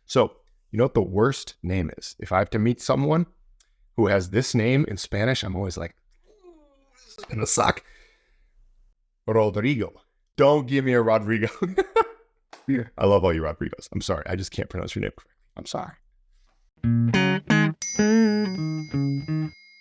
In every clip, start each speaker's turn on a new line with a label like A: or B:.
A: So, you know what the worst name is? If I have to meet someone who has this name in Spanish, I'm always like, this is going to suck. Rodrigo. Don't give me a Rodrigo. I love all you Rodrigos. I'm sorry. I just can't pronounce your name correctly. I'm sorry.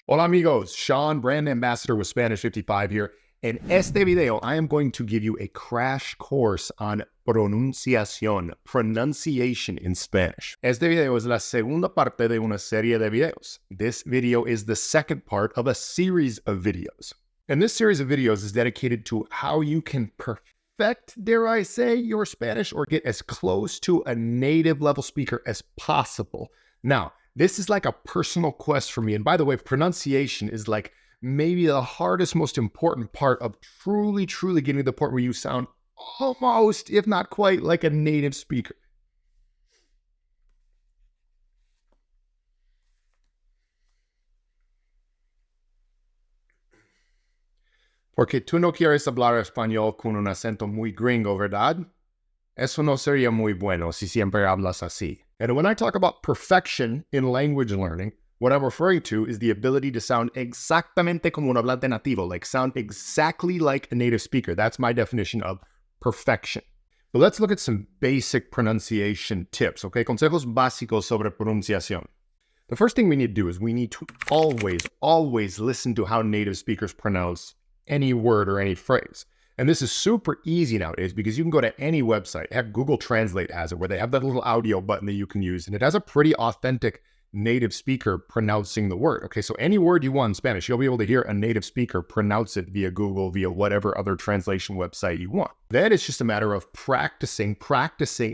A: Hola amigos, Sean, brand ambassador with Spanish 55 here. In este video, I am going to give you a crash course on pronunciación, pronunciation in Spanish. Este video es la segunda parte de una serie de videos. This video is the second part of a series of videos. And this series of videos is dedicated to how you can perfect, dare I say, your Spanish or get as close to a native level speaker as possible. Now, this is like a personal quest for me. And by the way, pronunciation is like maybe the hardest, most important part of truly getting to the point where you sound almost, if not quite, like a native speaker. Porque tú no quieres hablar español con un acento muy gringo, ¿verdad? Eso no sería muy bueno si siempre hablas así. And when I talk about perfection in language learning, what I'm referring to is the ability to sound exactamente como un hablante nativo, like sound exactly like a native speaker. That's my definition of perfection. But let's look at some basic pronunciation tips, okay? Consejos básicos sobre pronunciación. The first thing we need to do is we need to always listen to how native speakers pronounce any word or any phrase. And this is super easy nowadays because you can go to any website. Heck, Google Translate has it where they have that little audio button that you can use. And it has a pretty authentic native speaker pronouncing the word. Okay, so any word you want in Spanish, you'll be able to hear a native speaker pronounce it via Google, via whatever other translation website you want. Then it's just a matter of practicing.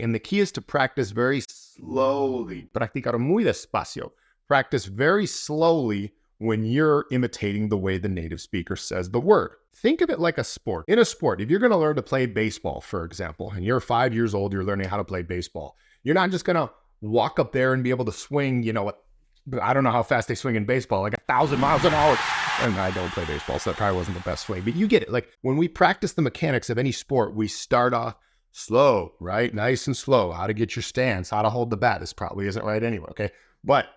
A: And the key is to practice very slowly. Practicar muy despacio. Practice very slowly when you're imitating the way the native speaker says the word. Think of it like a sport. In a sport, if you're going to learn to play baseball, for example, and you're 5 years old, you're learning how to play baseball, you're not just going to walk up there and be able to swing, I don't know how fast they swing in baseball, like 1,000 miles an hour. And I don't play baseball, so that probably wasn't the best swing, but you get it. Like when we practice the mechanics of any sport, we start off slow, right? Nice and slow. How to get your stance, how to hold the bat. This probably isn't right anyway, okay? But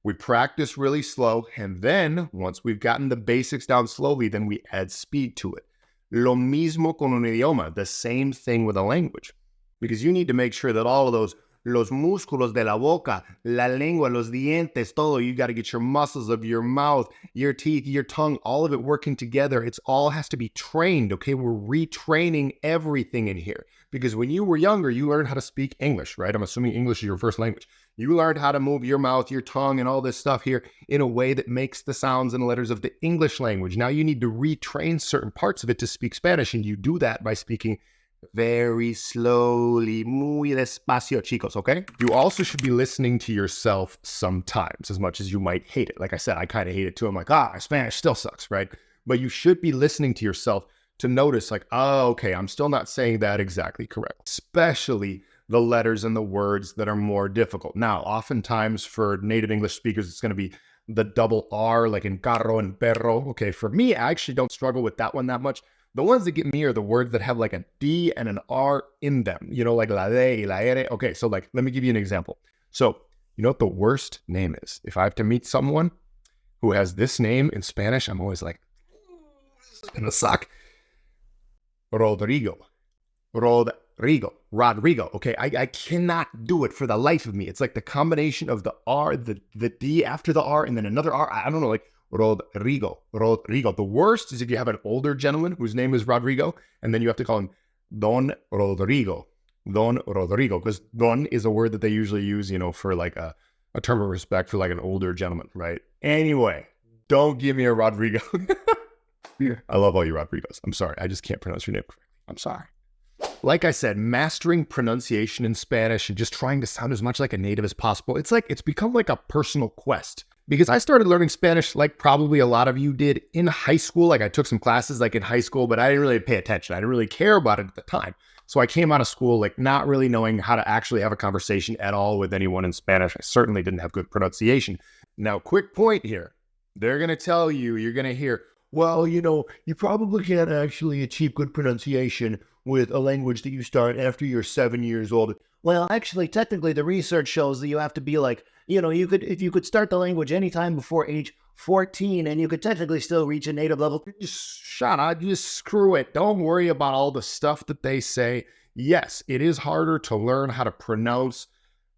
A: we practice really slow, and then once we've gotten the basics down slowly, then we add speed to it. Lo mismo con un idioma, the same thing with a language, because you need to make sure that all of those, los músculos de la boca, la lengua, los dientes, todo, you got to get your muscles of your mouth, your teeth, your tongue, all of it working together. It's all has to be trained, okay? We're retraining everything in here, because when you were younger, you learned how to speak English, right? I'm assuming English is your first language. You learned how to move your mouth, your tongue, and all this stuff here in a way that makes the sounds and letters of the English language. Now you need to retrain certain parts of it to speak Spanish, and you do that by speaking very slowly, muy despacio, chicos, okay? You also should be listening to yourself sometimes, as much as you might hate it. Like I said, I kind of hate it too. I'm like, my Spanish still sucks, right? But you should be listening to yourself to notice like, okay, I'm still not saying that exactly correct, especially the letters and the words that are more difficult. Now, oftentimes for native English speakers, it's going to be the double R, like in carro and perro. Okay, for me, I actually don't struggle with that one that much. The ones that get me are the words that have like a D and an R in them, like la D, la R. Okay, so like, let me give you an example. So, you know what the worst name is? If I have to meet someone who has this name in Spanish, I'm always like, this is going to suck. Rodrigo. Rodrigo. Okay, I cannot do it for the life of me. It's like the combination of the R, the D after the R, and then another R. I don't know, like Rodrigo. The worst is if you have an older gentleman whose name is Rodrigo, and then you have to call him Don Rodrigo, because Don is a word that they usually use, for like a term of respect for like an older gentleman, right? Anyway, don't give me a Rodrigo. I love all you Rodrigos. I'm sorry. I just can't pronounce your name correctly. I'm sorry. Like I said, mastering pronunciation in Spanish and just trying to sound as much like a native as possible, it's become like a personal quest. Because I started learning Spanish like probably a lot of you did in high school. Like I took some classes like in high school, but I didn't really pay attention. I didn't really care about it at the time. So I came out of school like not really knowing how to actually have a conversation at all with anyone in Spanish. I certainly didn't have good pronunciation. Now, quick point here. They're going to tell you, you're going to hear, well, you probably can't actually achieve good pronunciation with a language that you start after you're 7 years old.
B: Well, actually, technically, the research shows that you have to be like, if you could start the language anytime before age 14 and you could technically still reach a native level.
A: Just shut up. Just screw it. Don't worry about all the stuff that they say. Yes, it is harder to learn how to pronounce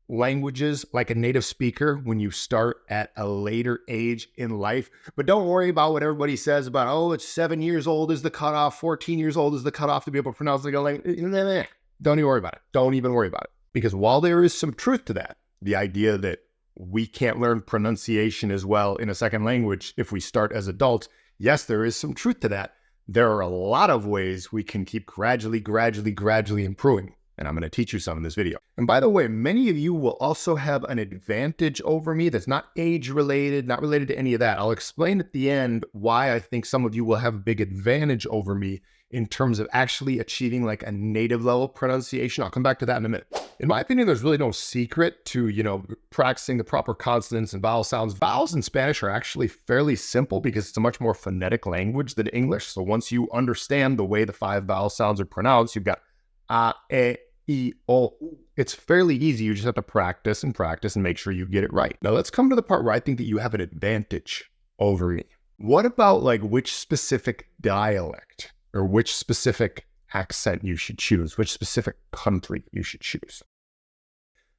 A: languages like a native speaker when you start at a later age in life. But don't worry about what everybody says about, oh, it's 7 years old is the cutoff, 14 years old is the cutoff to be able to pronounce the language. Don't even worry about it. Don't even worry about it. Because while there is some truth to that, the idea that we can't learn pronunciation as well in a second language if we start as adults, yes, there is some truth to that. There are a lot of ways we can keep gradually improving. And I'm going to teach you some in this video. And by the way, many of you will also have an advantage over me that's not age related, not related to any of that. I'll explain at the end why I think some of you will have a big advantage over me in terms of actually achieving like a native level pronunciation. I'll come back to that in a minute. In my opinion, there's really no secret to, practicing the proper consonants and vowel sounds. Vowels in Spanish are actually fairly simple because it's a much more phonetic language than English. So once you understand the way the 5 vowel sounds are pronounced, you've got a, e, o, u. It's fairly easy. You just have to practice and make sure you get it right. Now let's come to the part where I think that you have an advantage over me. What about like which specific dialect or which specific accent you should choose, which specific country you should choose?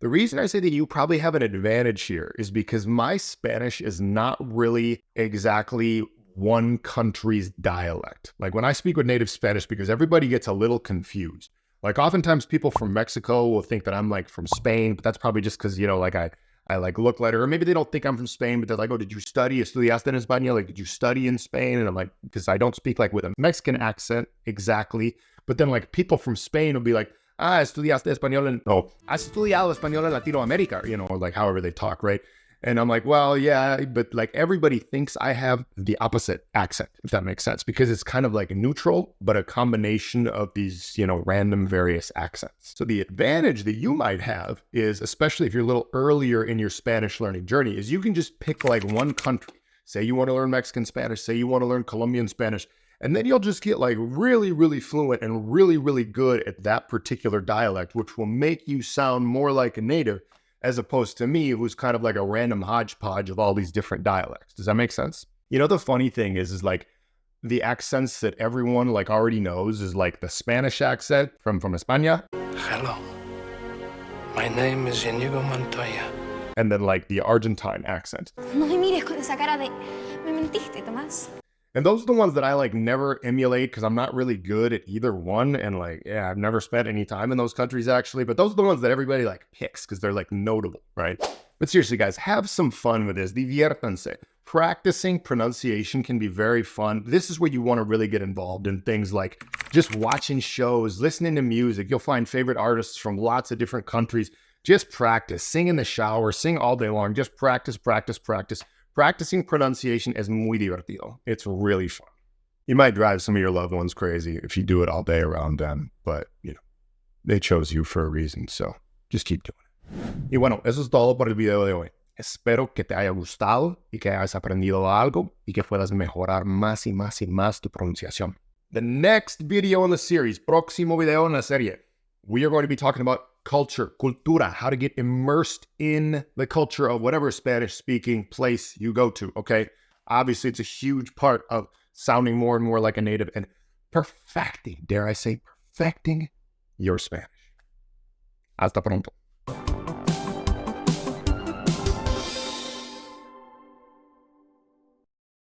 A: The reason I say that you probably have an advantage here is because my Spanish is not really exactly one country's dialect. Like when I speak with native Spanish speakers, everybody gets a little confused. Like oftentimes people from Mexico will think that I'm like from Spain, but that's probably just because, I like look like, or maybe they don't think I'm from Spain, but they're like, oh, did you study? ¿Estudiaste en España? Like, did you study in Spain? And I'm like, because I don't speak like with a Mexican accent exactly. But then like people from Spain will be like, estudiaste español en, no, has estudiado español en Latinoamérica, or like however they talk, right? And I'm like, well, yeah, but like everybody thinks I have the opposite accent, if that makes sense, because it's kind of like neutral, but a combination of these, random various accents. So the advantage that you might have is, especially if you're a little earlier in your Spanish learning journey, is you can just pick like one country. Say you want to learn Mexican Spanish, say you want to learn Colombian Spanish, and then you'll just get like really fluent and really good at that particular dialect, which will make you sound more like a native, as opposed to me, who's kind of like a random hodgepodge of all these different dialects. Does that make sense? The funny thing is like the accents that everyone like already knows is like the Spanish accent from España.
C: Hello, my name is Inigo Montoya.
A: And then like the Argentine accent.
D: No me mires con esa cara de, me mentiste, Tomás.
A: And those are the ones that I like never emulate because I'm not really good at either one. And like, yeah, I've never spent any time in those countries actually, but those are the ones that everybody like picks because they're like notable, right? But seriously, guys, have some fun with this. Diviértanse. Practicing pronunciation can be very fun. This is where you want to really get involved in things like just watching shows, listening to music. You'll find favorite artists from lots of different countries. Just practice. Sing in the shower. Sing all day long. Just practice. Practicing pronunciation is muy divertido. It's really fun. You might drive some of your loved ones crazy if you do it all day around them, but, they chose you for a reason, so just keep doing it. Y bueno, eso es todo por el video de hoy. Espero que te haya gustado y que hayas aprendido algo y que puedas mejorar más y más tu pronunciación. The next video in the series, próximo video en la serie, we are going to be talking about culture, cultura, how to get immersed in the culture of whatever Spanish-speaking place you go to, okay? Obviously, it's a huge part of sounding more and more like a native and perfecting, dare I say, perfecting your Spanish. Hasta pronto.